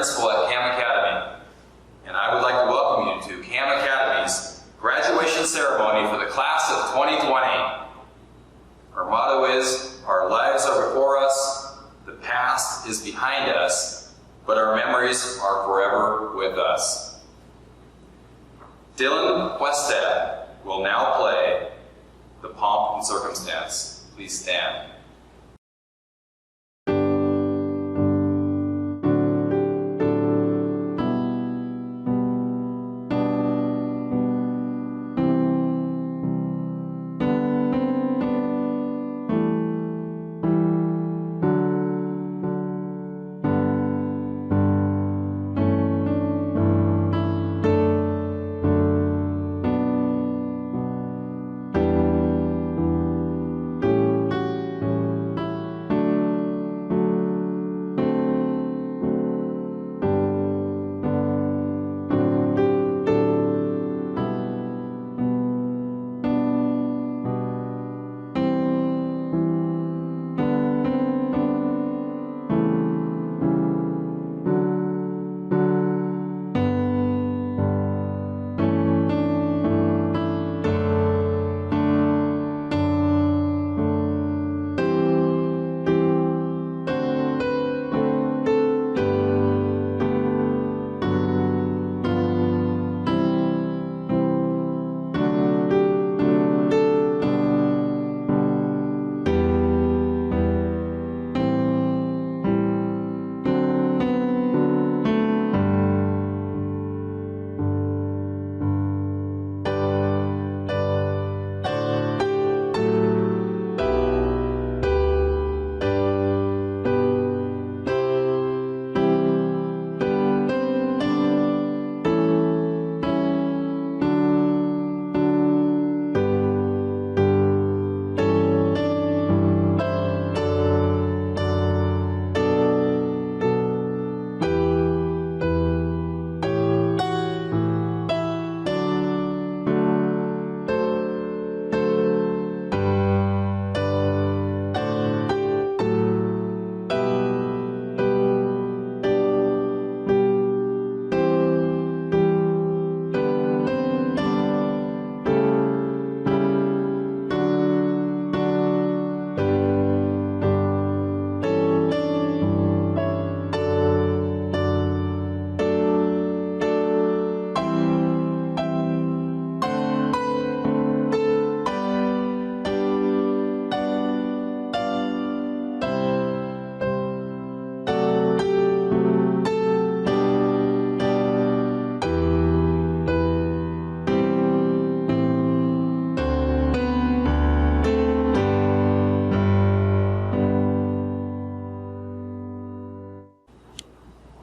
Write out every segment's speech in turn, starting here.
principal at Cam Academy, and I would like to welcome you to Cam Academy's graduation ceremony for the class of 2020. Our motto is, our lives are before us, the past is behind us, but our memories are forever with us. Dylan Westad will now play The Pomp and Circumstance. Please stand.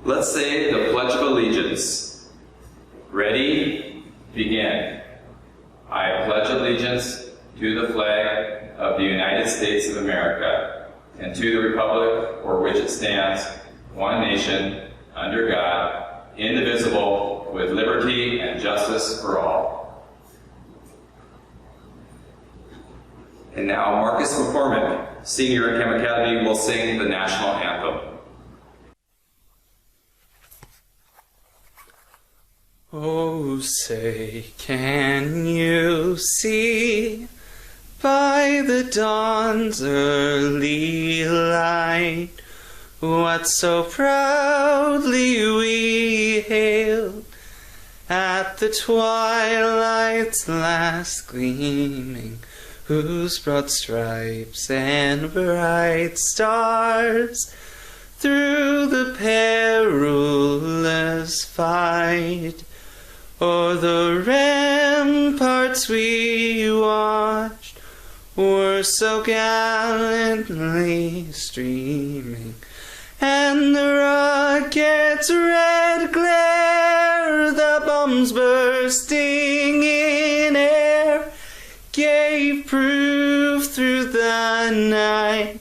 Let's say the Pledge of Allegiance. Ready? Begin. I pledge allegiance to the flag of the United States of America and to the republic for which it stands, one nation, under God, indivisible, with liberty and justice for all. And now Marcus McCormick, senior at Cam Academy, will sing the national anthem. Oh, say, can you see by the dawn's early light what so proudly we hailed at the twilight's last gleaming, whose broad stripes and bright stars through the perilous fight o'er the ramparts we watched were so gallantly streaming, and the rocket's red glare, the bombs bursting in air, gave proof through the night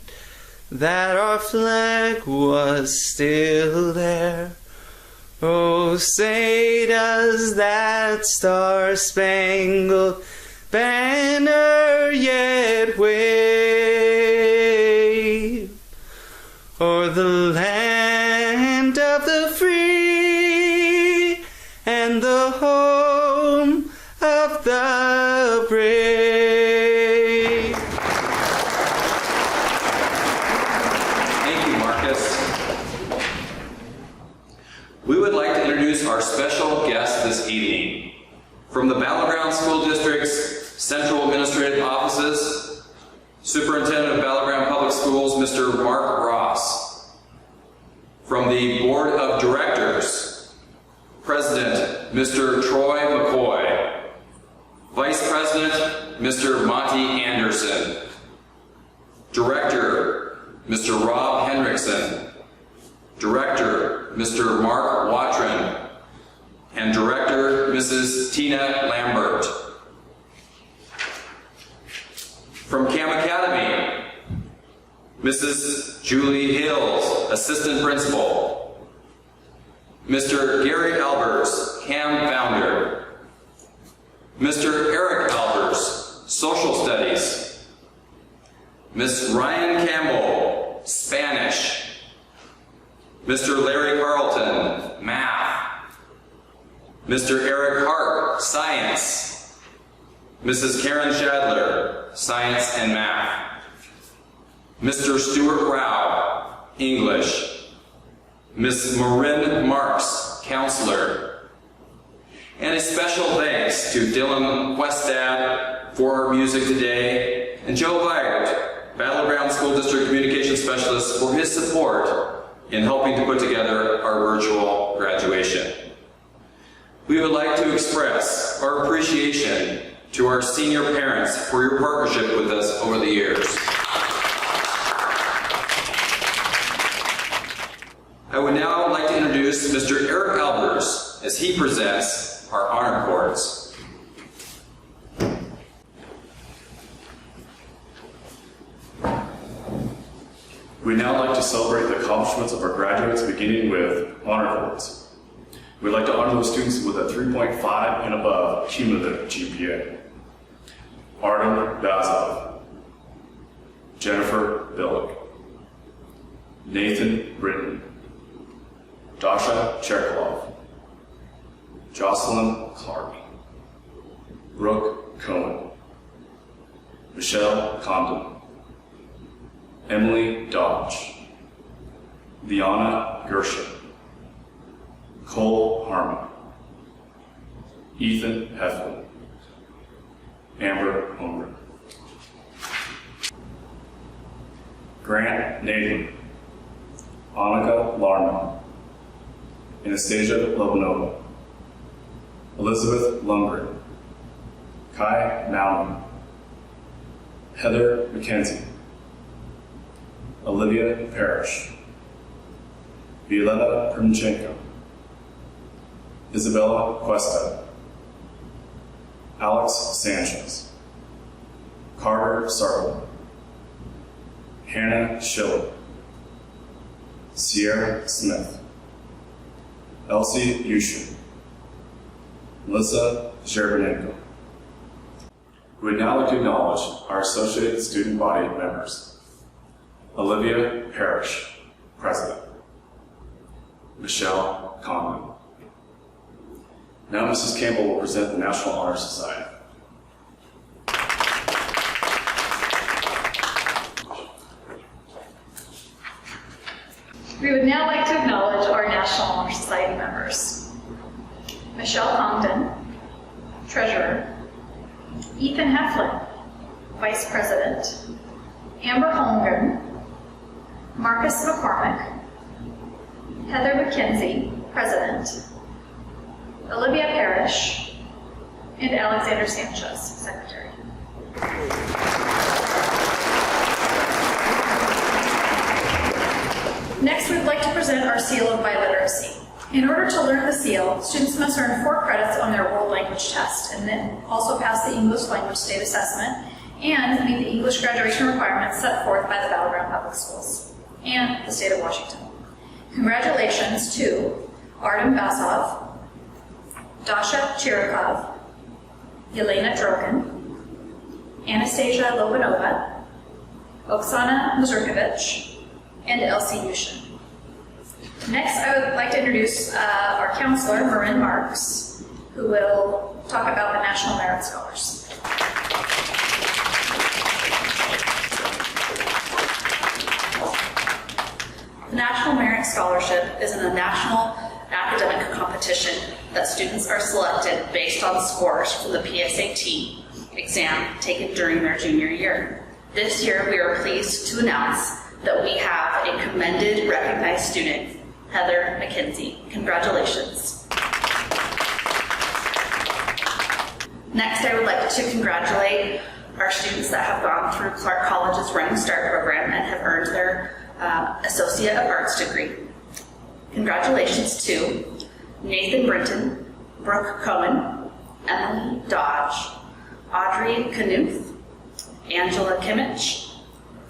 that our flag was still there. Oh, say does that star-spangled banner yet wave o'er the land of the free our special guest this evening. From the Battleground School District's Central Administrative Offices, Superintendent of Battleground Public Schools, Mr. Mark Ross. From the Board of Directors, President, Mr. Troy McCoy. Vice President, Mr. Monty Anderson. Director, Mr. Rob Henriksen. Director, Mr. Mark Watron. And Director, Mrs. Tina Lambert. From Cam Academy, Mrs. Julie Hills, Assistant Principal. Mr. Gary Albers, Cam Founder. Mr. Eric Albers, Social Studies. Miss Ryan Campbell, Spanish. Mr. Larry Carlton, Math. Mr. Eric Hart, Science. Mrs. Karen Shadler, Science and Math. Mr. Stuart Rao, English. Miss Marin Marks, Counselor. And a special thanks to Dylan Westad for our music today, and Joe Byard, Battleground School District Communication Specialist, for his support in helping to put together our virtual graduation. We would like to express our appreciation to our senior parents for your partnership with us over the years. I would now like to introduce Mr. Eric Albers as he presents our honor cords. We'd now like to celebrate the accomplishments of our graduates, beginning with honor cords. We'd like to honor those students with a 3.5 and above cumulative GPA. Artyom Basov, Jennifer Bilyk, Nathan Britton, Dasha Chirokov, Jocelyn Clark, Brooke Coen, Michelle Condon, Emily Dodge, Leanna Gershun, Cole Harmon, Ethan Hefflin, Amber Holmgren, Grant Knoedler, Annika Larman, Anastasia Lobanova, Elizabeth Lundgren, Kai Malin, Heather Mckenzie, Olivia Parrish, Violetta Primchenko, Izabella Cuesta, Alex Sanchez, Carter Sartman, Hannah Schiller, Sierra Smith, Elsie Yushin, Melissa Zherbanenko. We would now like to acknowledge our Associated Student Body members. Olivia Parrish, President. Michelle Conlon. Now Mrs. Campbell will present the National Honor Society. We would now like to acknowledge our National Honor Society members. Michelle Congdon, Treasurer. Ethan Hefflin, Vice President. Amber Holmgren. Marcus McCormick. Heather Mckenzie, President. Olivia Parrish. And Alexander Sanchez, Secretary. Next, we'd like to present our Seal of Biliteracy. In order to learn the seal, students must earn 4 credits on their world language test, and then also pass the English language state assessment, and meet the English graduation requirements set forth by the Battleground Public Schools and the state of Washington. Congratulations to Artyom Basov, Dasha Chirokov, Yelena Drokin, Anastasia Lobanova, Oksana Mazurkevich, and Elsie Yushin. Next, I would like to introduce our counselor, Marin Marks, who will talk about the National Merit Scholars. The National Merit Scholarship is a national academic competition that students are selected based on scores from the PSAT exam taken during their junior year. This year, we are pleased to announce that we have a commended, recognized student, Heather Mckenzie. Congratulations. Next, I would like to congratulate our students that have gone through Clark College's Running Start program and have earned their Associate of Arts degree. Congratulations to Nathan Brinton, Brooke Coen, Emily Dodge, Audrey Kanooth, Angela Khimich,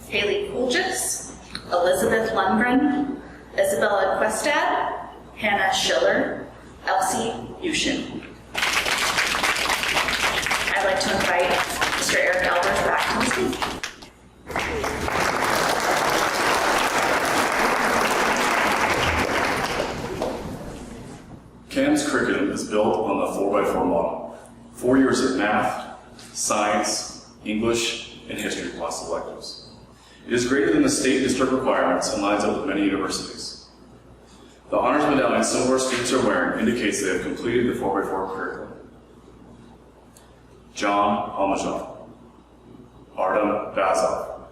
Hailley Kuljis, Elizabeth Lundgren, Izabella Questad, Hannah Schiller, Elsie Yushin. I'd like to invite Mr. Eric Albers back to the stage. CAM's curriculum is built on the 4x4 model. 4 years of math, science, English, and history class electives. It is greater than the state district requirements and lines up with many universities. The honors medallion some of our students are wearing indicates they have completed the 4x4 curriculum. John Almajan, Artyom Basov,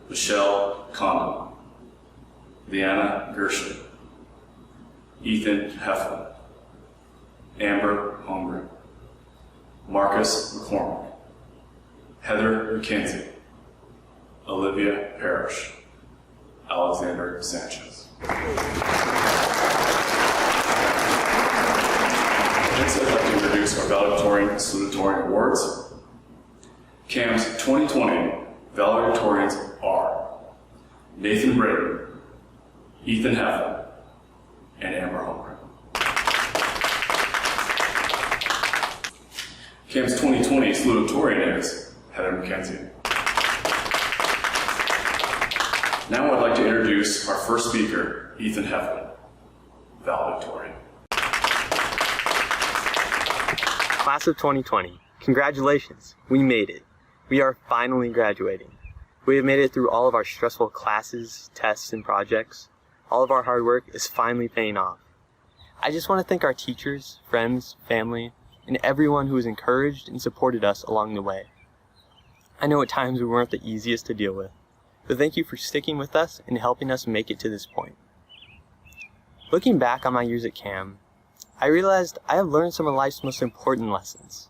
Michelle Condon, Leanna Gershun, Ethan Hefflin, Amber Holmgren, Marcus McCormick, Heather Mckenzie, Olivia Parrish, Alexander Sanchez. Next, I'd like to introduce our valedictorian and salutatorian awards. CAM's 2020 valedictorians are Nathan Brayton, Ethan Hefflin, and Amber Holmgren. CAM's 2020 salutatorian is Heather Mckenzie. Now I'd like to introduce our first speaker, Ethan Hefflin, valedictorian. Class of 2020, congratulations, we made it. We are finally graduating. We have made it through all of our stressful classes, tests, and projects. All of our hard work is finally paying off. I just want to thank our teachers, friends, family, and everyone who has encouraged and supported us along the way. I know at times we weren't the easiest to deal with, but thank you for sticking with us and helping us make it to this point. Looking back on my years at CAM, I realized I have learned some of life's most important lessons.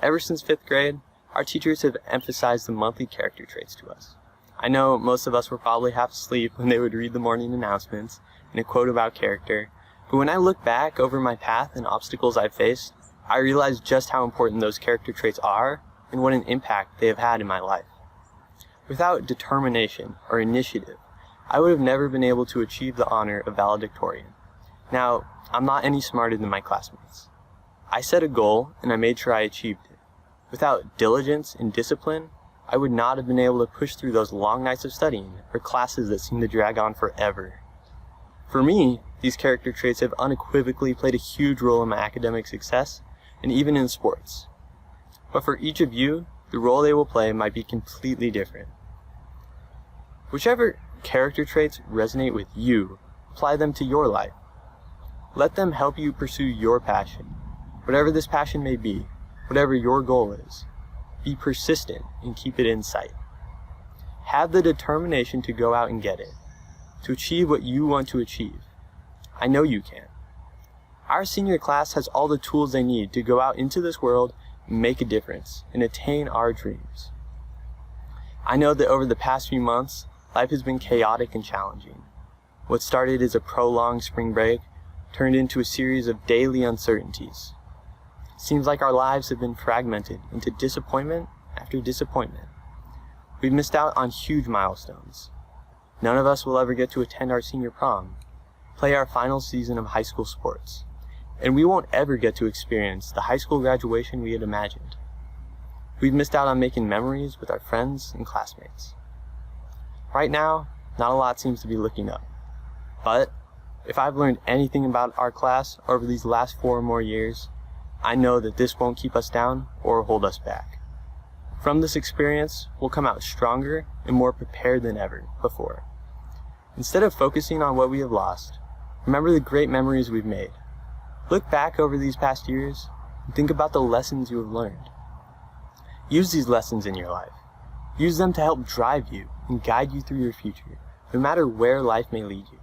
Ever since 5th grade, our teachers have emphasized the monthly character traits to us. I know most of us were probably half asleep when they would read the morning announcements and a quote about character, but when I look back over my path and obstacles I've faced, I realized just how important those character traits are and what an impact they have had in my life. Without determination or initiative, I would have never been able to achieve the honor of valedictorian. Now, I'm not any smarter than my classmates. I set a goal and I made sure I achieved it. Without diligence and discipline, I would not have been able to push through those long nights of studying or classes that seemed to drag on forever. For me, these character traits have unequivocally played a huge role in my academic success and even in sports. But for each of you, the role they will play might be completely different. Whichever character traits resonate with you, apply them to your life. Let them help you pursue your passion, whatever this passion may be, whatever your goal is. Be persistent and keep it in sight. Have the determination to go out and get it, to achieve what you want to achieve. I know you can. Our senior class has all the tools they need to go out into this world, make a difference, and attain our dreams. I know that over the past few months, life has been chaotic and challenging. What started as a prolonged spring break turned into a series of daily uncertainties. Seems like our lives have been fragmented into disappointment after disappointment. We've missed out on huge milestones. None of us will ever get to attend our senior prom, play our final season of high school sports, and we won't ever get to experience the high school graduation we had imagined. We've missed out on making memories with our friends and classmates. Right now, not a lot seems to be looking up, but if I've learned anything about our class over these last 4 or more years, I know that this won't keep us down or hold us back. From this experience, we'll come out stronger and more prepared than ever before. Instead of focusing on what we have lost, Remember the great memories we've made. Look back over these past years and think about the lessons you have learned. Use these lessons in your life. Use them to help drive you and guide you through your future, no matter where life may lead you.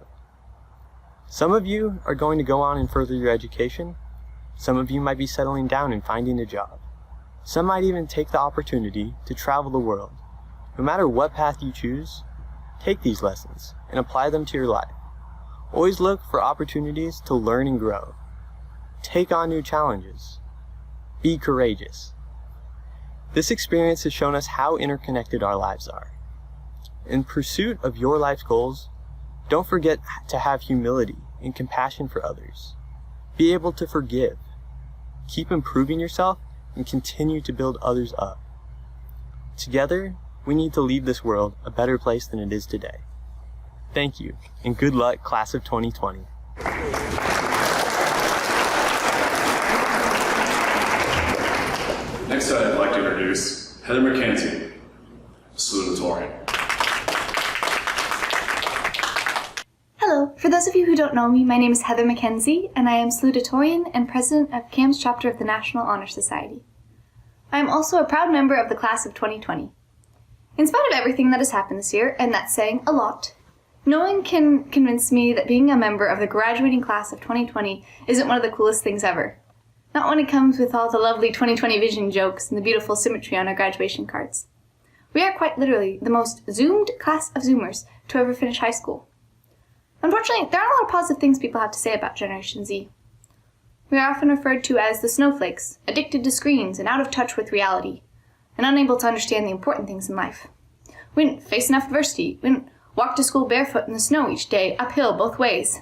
Some of you are going to go on and further your education. Some of you might be settling down and finding a job. Some might even take the opportunity to travel the world. No matter what path you choose, take these lessons and apply them to your life. Always look for opportunities to learn and grow. Take on new challenges. Be courageous. This experience has shown us how interconnected our lives are. In pursuit of your life's goals, don't forget to have humility and compassion for others. Be able to forgive. Keep improving yourself and continue to build others up. Together, we need to leave this world a better place than it is today. Thank you, and good luck, class of 2020. Next, I'd like to introduce Heather Mckenzie, salutatorian. Hello, for those of you who don't know me, my name is Heather Mckenzie, and I am salutatorian and president of CAM's chapter of the National Honor Society. I am also a proud member of the class of 2020. In spite of everything that has happened this year, and that's saying a lot, no one can convince me that being a member of the graduating class of 2020 isn't one of the coolest things ever. Not when it comes with all the lovely 2020 vision jokes and the beautiful symmetry on our graduation cards. We are quite literally the most zoomed class of Zoomers to ever finish high school. Unfortunately, there are a lot of positive things people have to say about Generation Z. We are often referred to as the snowflakes, addicted to screens and out of touch with reality, and unable to understand the important things in life. We didn't face enough adversity. We didn't walk to school barefoot in the snow each day, uphill both ways.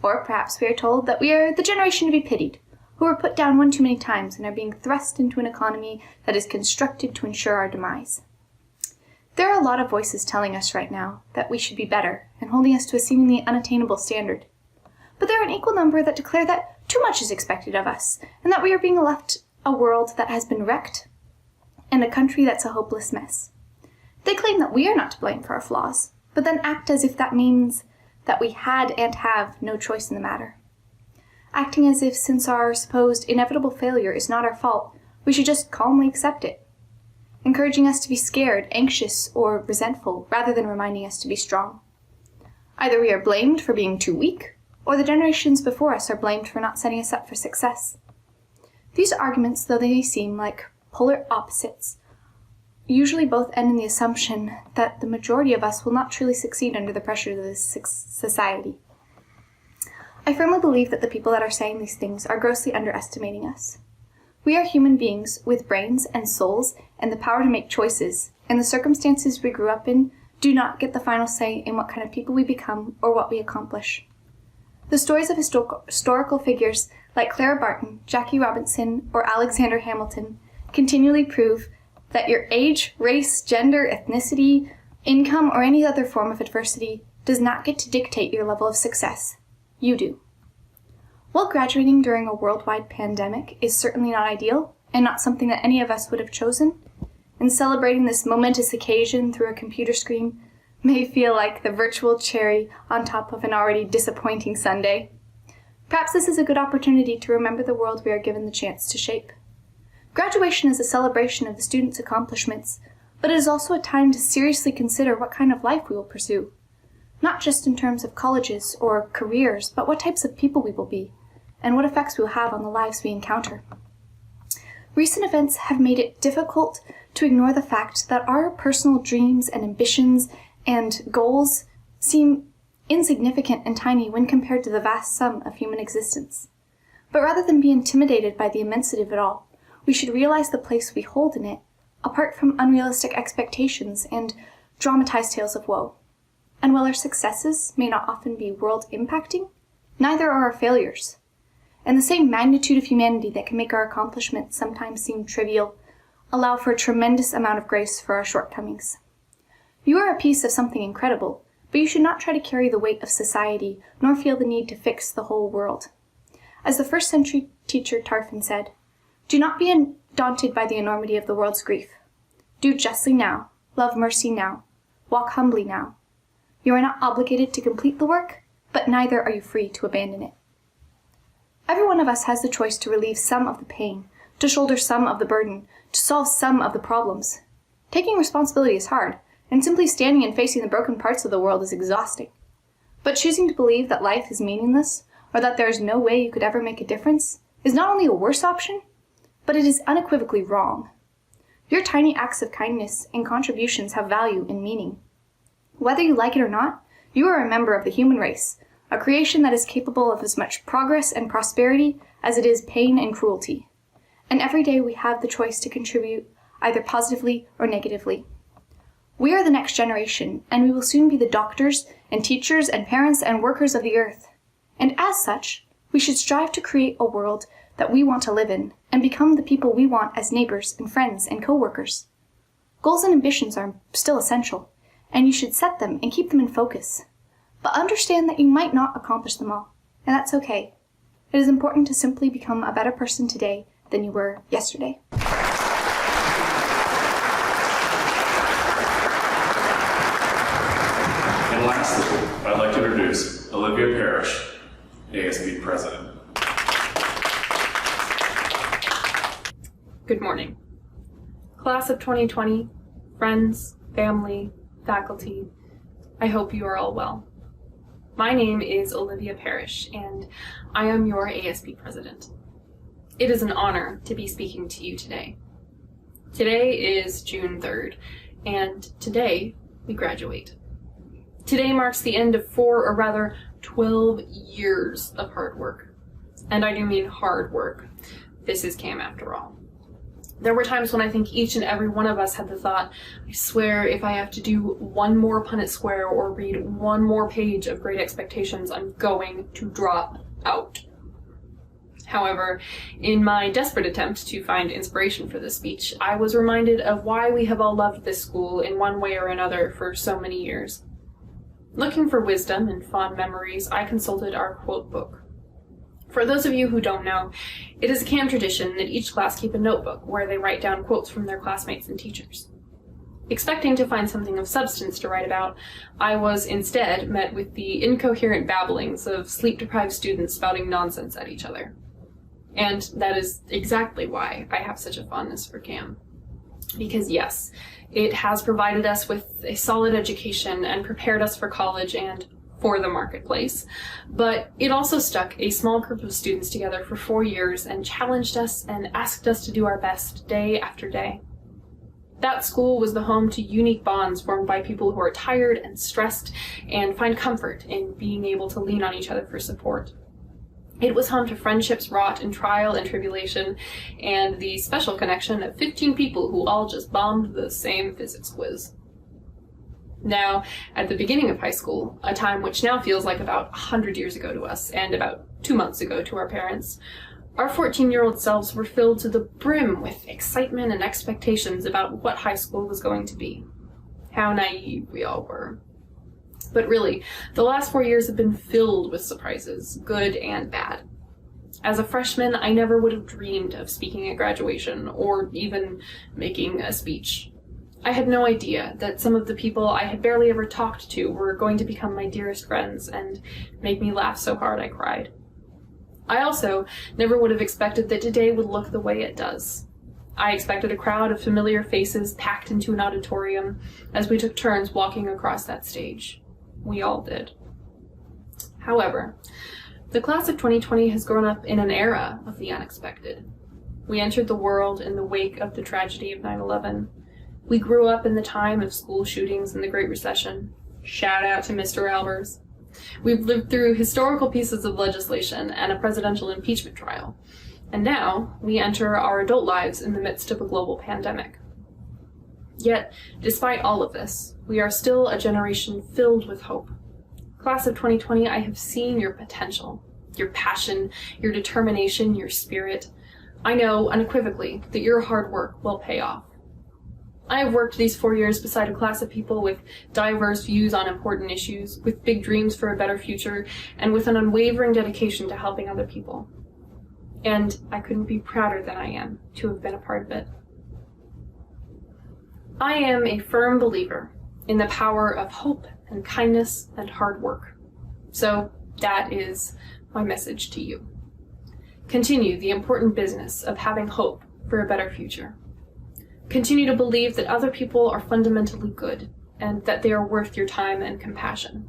Or perhaps we are told that we are the generation to be pitied, who were put down one too many times and are being thrust into an economy that is constructed to ensure our demise. There are a lot of voices telling us right now that we should be better and holding us to a seemingly unattainable standard. But there are an equal number that declare that too much is expected of us and that we are being left a world that has been wrecked and a country that's a hopeless mess. They claim that we are not to blame for our flaws, but then act as if that means that we had and have no choice in the matter. Acting as if since our supposed inevitable failure is not our fault, we should just calmly accept it. Encouraging us to be scared, anxious, or resentful, rather than reminding us to be strong. Either we are blamed for being too weak, or the generations before us are blamed for not setting us up for success. These arguments, though they may seem like polar opposites, usually both end in the assumption that the majority of us will not truly succeed under the pressures of this society. I firmly believe that the people that are saying these things are grossly underestimating us. We are human beings with brains and souls and the power to make choices, and the circumstances we grew up in do not get the final say in what kind of people we become or what we accomplish. The stories of historical figures like Clara Barton, Jackie Robinson, or Alexander Hamilton continually prove that your age, race, gender, ethnicity, income, or any other form of adversity does not get to dictate your level of success. You do. While graduating during a worldwide pandemic is certainly not ideal, and not something that any of us would have chosen, and celebrating this momentous occasion through a computer screen may feel like the virtual cherry on top of an already disappointing sundae, perhaps this is a good opportunity to remember the world we are given the chance to shape. Graduation is a celebration of the students' accomplishments, but it is also a time to seriously consider what kind of life we will pursue. Not just in terms of colleges or careers, but what types of people we will be, and what effects we will have on the lives we encounter. Recent events have made it difficult to ignore the fact that our personal dreams and ambitions and goals seem insignificant and tiny when compared to the vast sum of human existence. But rather than be intimidated by the immensity of it all, we should realize the place we hold in it, apart from unrealistic expectations and dramatized tales of woe. And while our successes may not often be world-impacting, neither are our failures. And the same magnitude of humanity that can make our accomplishments sometimes seem trivial, allow for a tremendous amount of grace for our shortcomings. You are a piece of something incredible, but you should not try to carry the weight of society, nor feel the need to fix the whole world. As the first century teacher Tarfin said, "Do not be daunted by the enormity of the world's grief. Do justly now, love mercy now, walk humbly now. You are not obligated to complete the work, but but neither are you free to abandon it. Every one of us has the choice to relieve some of the pain, to shoulder some of the burden, to solve some of the problems. Taking responsibility is hard, and simply standing and facing the broken parts of the world is exhausting. But choosing to believe that life is meaningless, or that there is no way you could ever make a difference, is not only a worse option, but it is unequivocally wrong. Your tiny acts of kindness and contributions have value and meaning. Whether you like it or not, you are a member of the human race, a creation that is capable of as much progress and prosperity as it is pain and cruelty. And every day we have the choice to contribute either positively or negatively. We are the next generation, and we will soon be the doctors and teachers and parents and workers of the earth. And as such, we should strive to create a world that we want to live in and become the people we want as neighbors and friends and co-workers. Goals and ambitions are still essential, and you should set them and keep them in focus. But understand that you might not accomplish them all, and that's okay. It is important to simply become a better person today than you were yesterday. And lastly, I'd like to introduce Olivia Parrish, ASB President. Good morning. Class of 2020, friends, family, faculty, I hope you are all well. My name is Olivia Parrish, and I am your ASB President. It is an honor to be speaking to you today. Today is June 3rd, and today we graduate. Today marks the end of 12 years of hard work. And I do mean hard work. This is CAM after all. There were times when I think each and every one of us had the thought, I swear if I have to do one more Punnett Square or read one more page of Great Expectations, I'm going to drop out. However, in my desperate attempt to find inspiration for this speech, I was reminded of why we have all loved this school in one way or another for so many years. Looking for wisdom and fond memories, I consulted our quote book. For those of you who don't know, it is a CAM tradition that each class keep a notebook where they write down quotes from their classmates and teachers. Expecting to find something of substance to write about, I was instead met with the incoherent babblings of sleep-deprived students spouting nonsense at each other. And that is exactly why I have such a fondness for CAM. Because yes, it has provided us with a solid education and prepared us for college and for the marketplace, but it also stuck a small group of students together for 4 years and challenged us and asked us to do our best day after day. That school was the home to unique bonds formed by people who are tired and stressed and find comfort in being able to lean on each other for support. It was home to friendships wrought in trial and tribulation, and the special connection of 15 people who all just bombed the same physics quiz. Now, at the beginning of high school, a time which now feels like about 100 years ago to us, and about 2 months ago to our parents, our 14-year-old selves were filled to the brim with excitement and expectations about what high school was going to be. How naive we all were. But really, the last 4 years have been filled with surprises, good and bad. As a freshman, I never would have dreamed of speaking at graduation, or even making a speech. I had no idea that some of the people I had barely ever talked to were going to become my dearest friends and make me laugh so hard I cried. I also never would have expected that today would look the way it does. I expected a crowd of familiar faces packed into an auditorium as we took turns walking across that stage. We all did. However, the class of 2020 has grown up in an era of the unexpected. We entered the world in the wake of the tragedy of 9/11. We grew up in the time of school shootings and the Great Recession. Shout out to Mr. Albers. We've lived through historical pieces of legislation and a presidential impeachment trial. And now we enter our adult lives in the midst of a global pandemic. Yet, despite all of this, we are still a generation filled with hope. Class of 2020, I have seen your potential, your passion, your determination, your spirit. I know unequivocally that your hard work will pay off. I have worked these 4 years beside a class of people with diverse views on important issues, with big dreams for a better future, and with an unwavering dedication to helping other people. And I couldn't be prouder than I am to have been a part of it. I am a firm believer in the power of hope and kindness and hard work. So That is my message to you. Continue the important business of having hope for a better future. Continue to believe that other people are fundamentally good and that they are worth your time and compassion.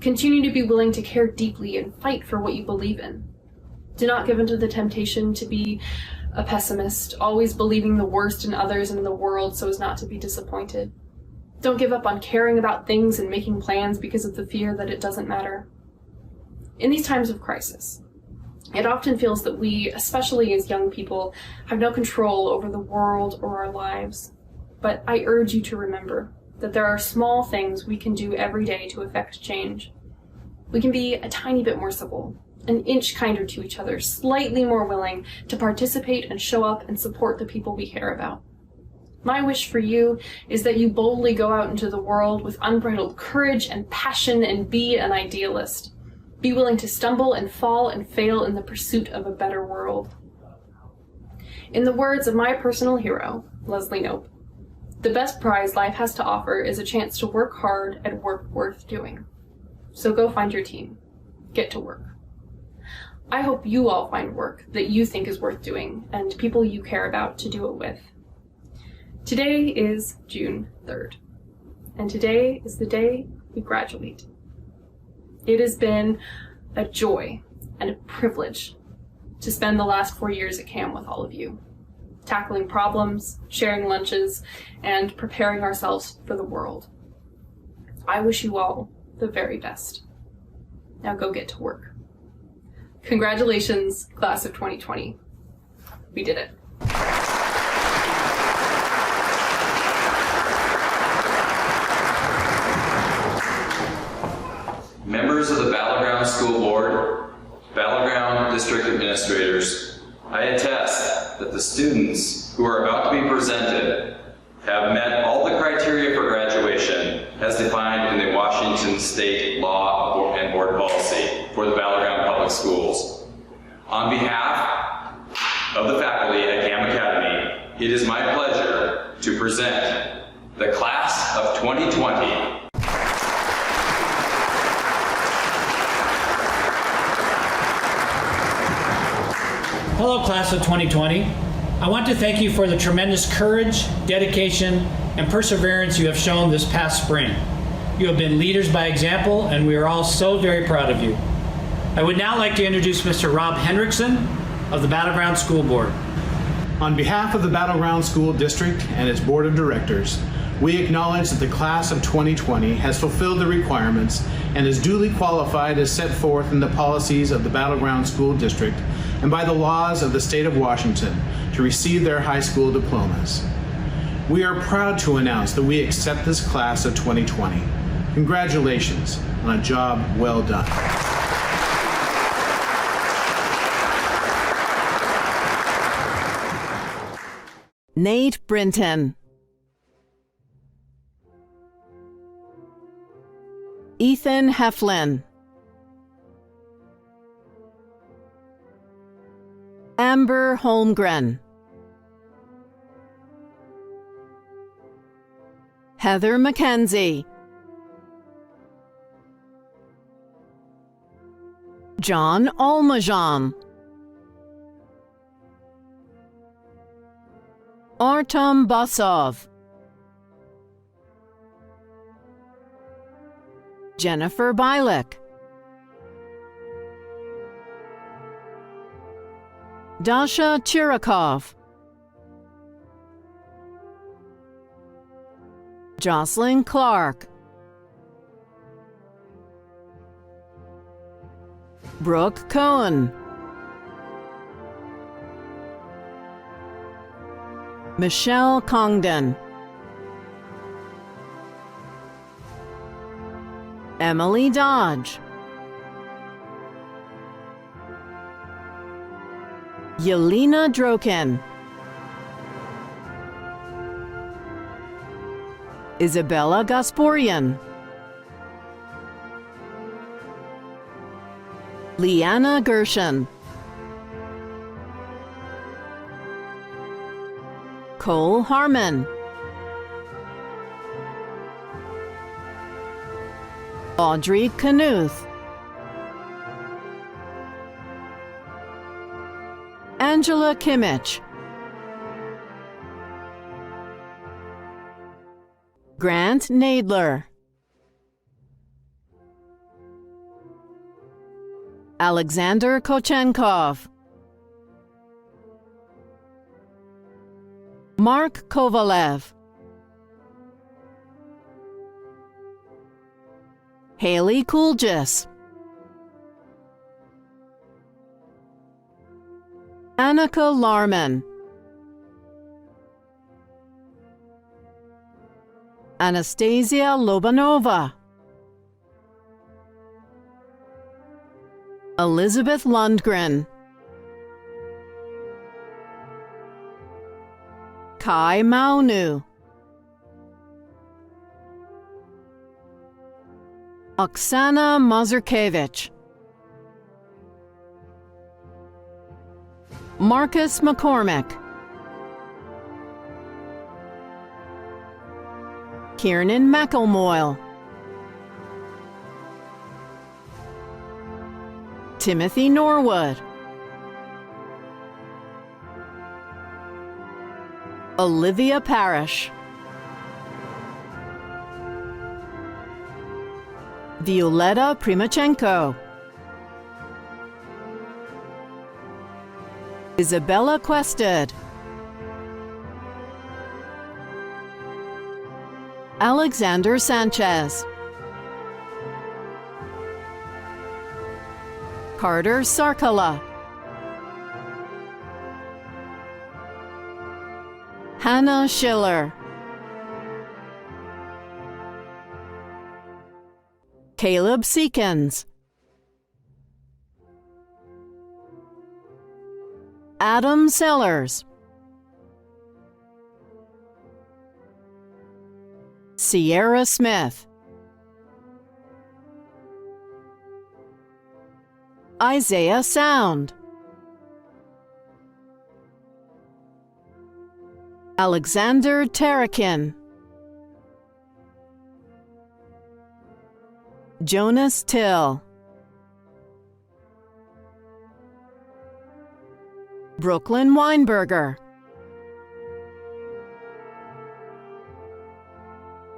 Continue to be willing to care deeply and fight for what you believe in. Do not give in to the temptation to be a pessimist, always believing the worst in others and in the world so as not to be disappointed. Don't give up on caring about things and making plans because of the fear that it doesn't matter. In these times of crisis, it often feels that we, especially as young people, have no control over the world or our lives. But I urge you to remember that there are small things we can do every day to affect change. We can be a tiny bit more civil, an inch kinder to each other, slightly more willing to participate and show up and support the people we care about. My wish for you is that you boldly go out into the world with unbridled courage and passion and be an idealist. Be willing to stumble and fall and fail in the pursuit of a better world. In the words of my personal hero, Leslie Knope, the best prize life has to offer is a chance to work hard at work worth doing. So go find your team. Get to work. I hope you all find work that you think is worth doing and people you care about to do it with. Today is June 3rd, and today is the day we graduate. It has been a joy and a privilege to spend the last 4 years at CAM with all of you, tackling problems, sharing lunches, and preparing ourselves for the world. I wish you all the very best. Now go get to work. Congratulations, class of 2020. We did it. Members of the Battleground School Board, Battleground District Administrators, I attest that the students who are about to be presented have met all the criteria for graduation as defined in the Washington State Law and Board Policy for the Battleground Public Schools. On behalf of the faculty at CAM Academy, it is my pleasure to present the Class of 2020. Hello, Class of 2020. I want to thank you for the tremendous courage, dedication, and perseverance you have shown this past spring. You have been leaders by example, and we are all so very proud of you. I would now like to introduce Mr. Rob Hendrickson of the Battleground School Board. On behalf of the Battleground School District and its Board of Directors, we acknowledge that the Class of 2020 has fulfilled the requirements and is duly qualified as set forth in the policies of the Battleground School District and by the laws of the state of Washington to receive their high school diplomas. We are proud to announce that we accept this Class of 2020. Congratulations on a job well done. Nate Brinton. Ethan Hefflin. Amber Holmgren. Heather Mckenzie. John Almajan. Artyom Basov. Jennifer Bilyk. Dasha Chirokov. Jocelyn Clark. Brooke Coen. Michelle Congdon. Emily Dodge. Yelena Drokin. Izabella Gasporyan. Leanna Gershun. Harmon. Audrey Kanooth. Angela Khimich, Grant Knoedler, Alexandr Kochenkov, Mark Kovalev, Hailley Kuljis, Annika Larman, Anastasia Lobanova, Elizabeth Lundgren, Kai Maunu, Oksana Mazurkevich, Marcus McCormick, Kiernan Mcllmoil, Timothy Norwood, Olivia Parrish, Violetta Primachenko, Izabella Quested, Alexander Sanchez, Carter Sarkala, Hannah Schiller, Caleb Seekins, Adam Sellers, Sierra Smith, Isaiah Sound, Alexandr Terekhin, Jonas Till, Brooklyn Weinberger,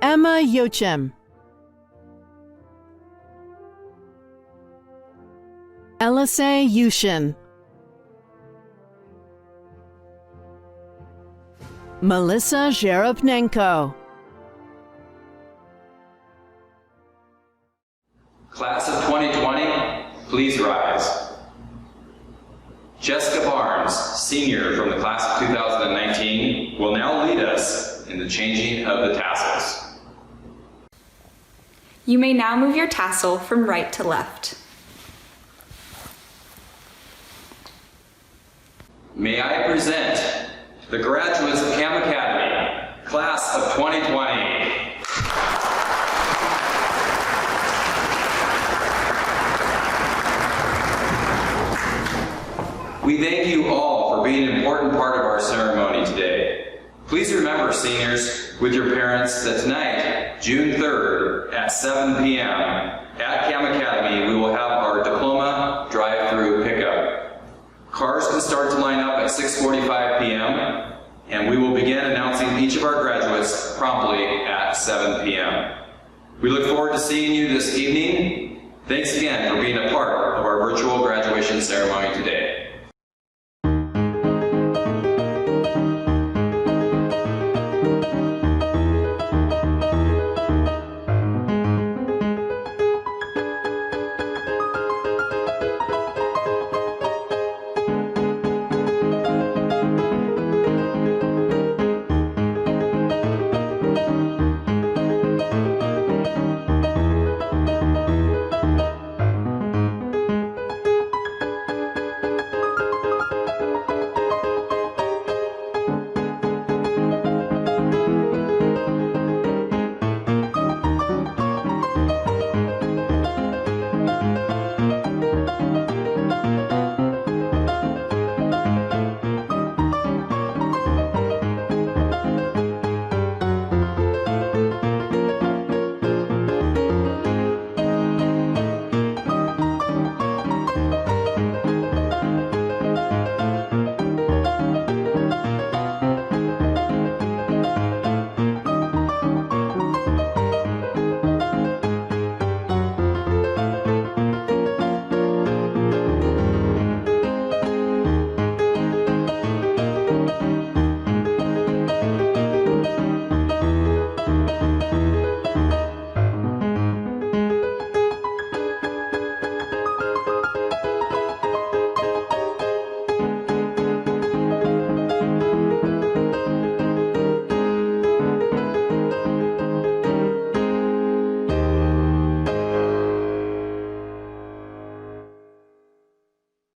Emma Yochim, Elisei Yushin, Melissa Zherepnenko, Class of 2020, please rise. Jessica Barnes, senior from the class of 2019, will now lead us in the changing of the tassels. You may now move your tassel from right to left. May I present the graduates of Cam Academy, class of 2020. We thank you all for being an important part of our ceremony today. Please remember, seniors, with your parents, that tonight, June 3rd at 7 p.m. at Cam Academy, we will have our diploma drive-through pickup. Cars can start to line up at 6:45 p.m. and we will begin announcing each of our graduates promptly at 7 p.m. We look forward to seeing you this evening. Thanks again for being a part of our virtual graduation ceremony today.